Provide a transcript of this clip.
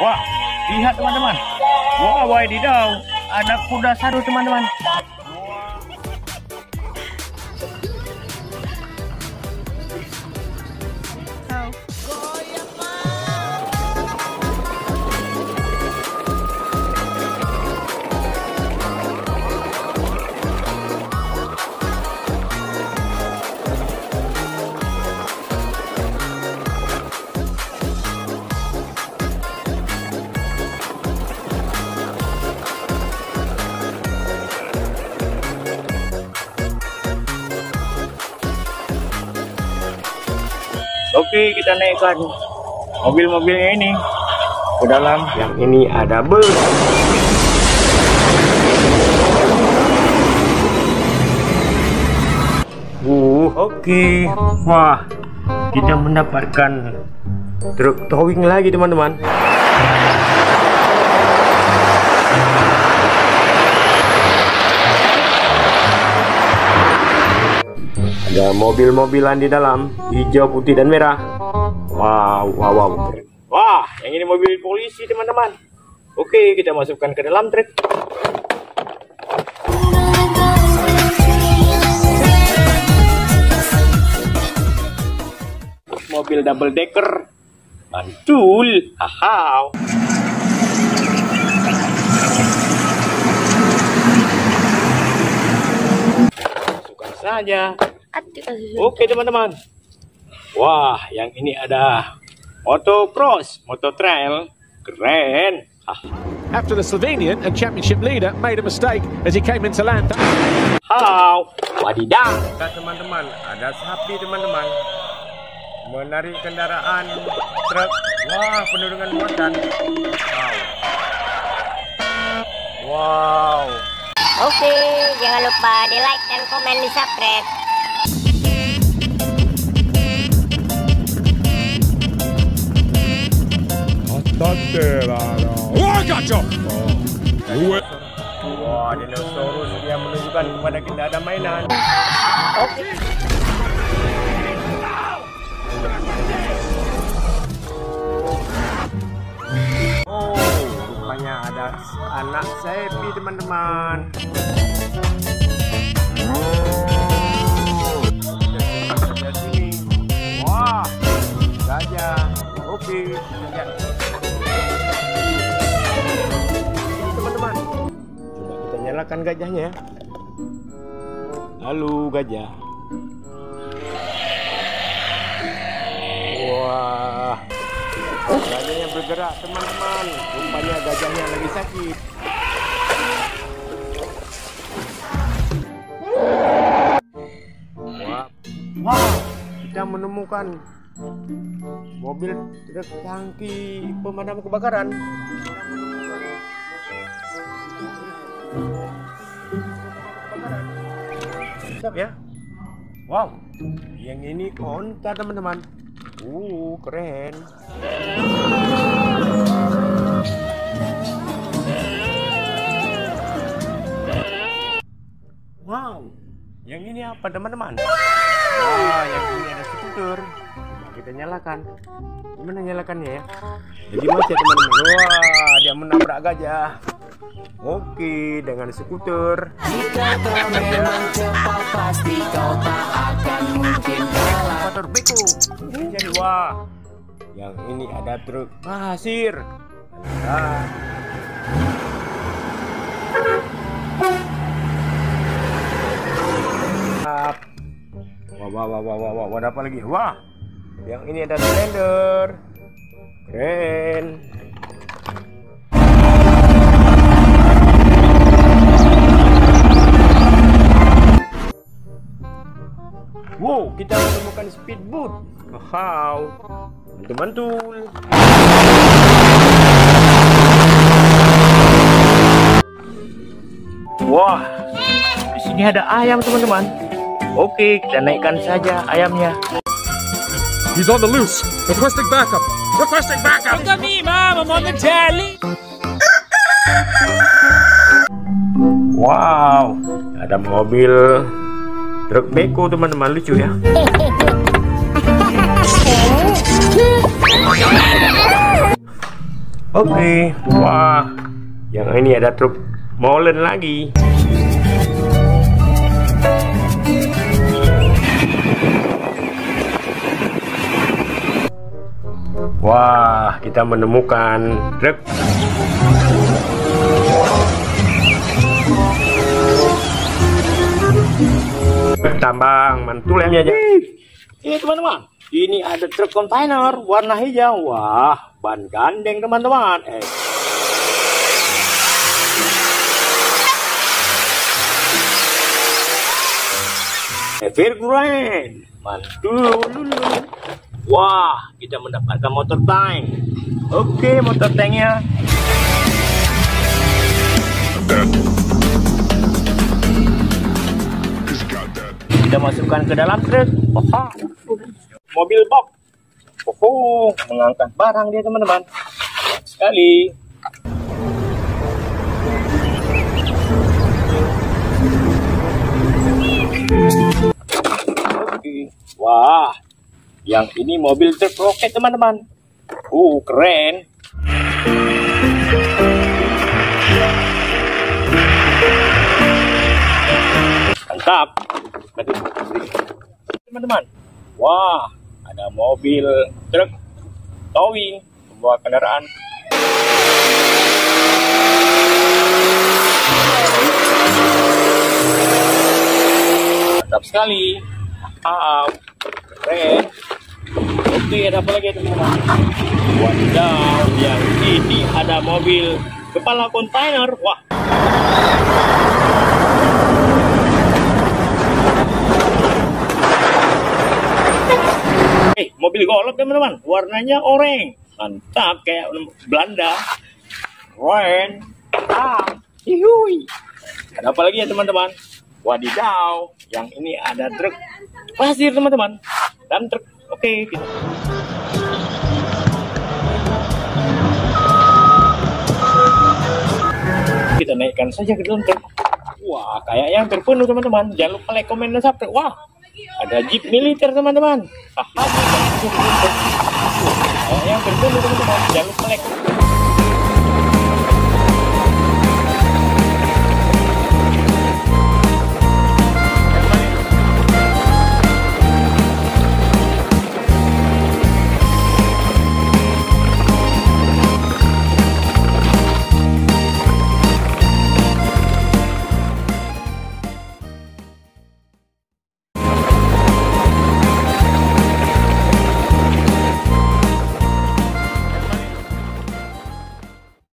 Wah, lihat teman-teman. Wah, wadidaw, ada kuda satu teman-teman. Oke, kita naikkan mobil-mobilnya ini ke dalam. Yang ini ada bus. Oke. Wah, kita mendapatkan truk towing lagi teman-teman. Ada mobil-mobilan di dalam, hijau, putih, dan merah. Wow. Wah, yang ini mobil polisi teman-teman. Oke, kita masukkan ke dalam truk. Mobil double decker. Mantul. Haha. Masukkan saja. Oke teman-teman. Wah, yang ini ada motocross, moto trail, keren. After the Slovenian and championship leader made a mistake as he came into land. Wadidaw. Teman-teman, ada sapi teman-teman menarik kendaraan truk. Wah, penuh dengan muatan. Wow. Oke, jangan lupa di like dan komen, di subscribe. I got you. Wah, dinosaurus yang menunjukkan kepada kita ada mainan. Oke. Oh, rupanya ada anak sapi teman-teman. Wah, gajah. Oke, lihat. Teman-teman, coba kita nyalakan gajahnya. Halo gajah. Wah, gajahnya bergerak teman-teman. Rupanya gajahnya lagi sakit. Wah, kita menemukan mobil truk tangki pemadam kebakaran. Siap ya. Wow, yang ini onta teman-teman. Keren. Wow, yang ini apa teman-teman? Wah, yang ini ada skuter. Kita nyalakan. Gimana nyalakannya ya? Jadi macet teman-teman. Wah, dia menabrak gajah. Oke, dengan skuter. Jika kau memang cepat, pasti kau tak akan mungkin kalah. Motor beko. Jadi wah, yang ini ada truk pasir. Nah. Wah, ada apa lagi? Wah, yang ini ada blender. Keren. Wow, kita menemukan speedboat. Wow, mantul-mantul. Wah, di sini ada ayam teman-teman. Oke, kita naikkan saja ayamnya. He's on the loose. Requesting backup. Requesting backup. Look at me, Mom. I'm on the telly. Wow, ada mobil truk beko teman-teman, lucu ya. Oke, wah, yang ini ada truk molen lagi. Wah, kita menemukan truk. Tambang mantul ya aja. Ini teman-teman, ini ada truk kontainer warna hijau. Wah, ban gandeng teman-teman. Evergrande, mantul. Wah, kita mendapatkan motor tank. Oke, motor tanknya. Kita masukkan ke dalam truk. Mobil box. Mengangkat barang dia teman-teman. Sekali. Oke. Wah, yang ini mobil truk roket teman-teman. Keren. Mantap. Teman-teman, wah, ada mobil truk towing membawa kendaraan. Mantap sekali. Keren. Oke, ada apa lagi teman-teman? Wadidaw, yang ini ada mobil kepala kontainer. Wah. Mobil golf teman-teman, warnanya oranye. Mantap, kayak Belanda. Keren. Hihui. Ada apa lagi ya teman-teman? Wadidaw, yang ini ada truk pasir teman-teman. Dan truk. Oke, kita naikkan saja ke dalam truk. Wah, kayaknya hampir penuh teman-teman. Jangan lupa like, komen, dan subscribe. Wah, ada jeep militer teman-teman. Kayaknya hampir penuh teman-teman. Jangan lupa like.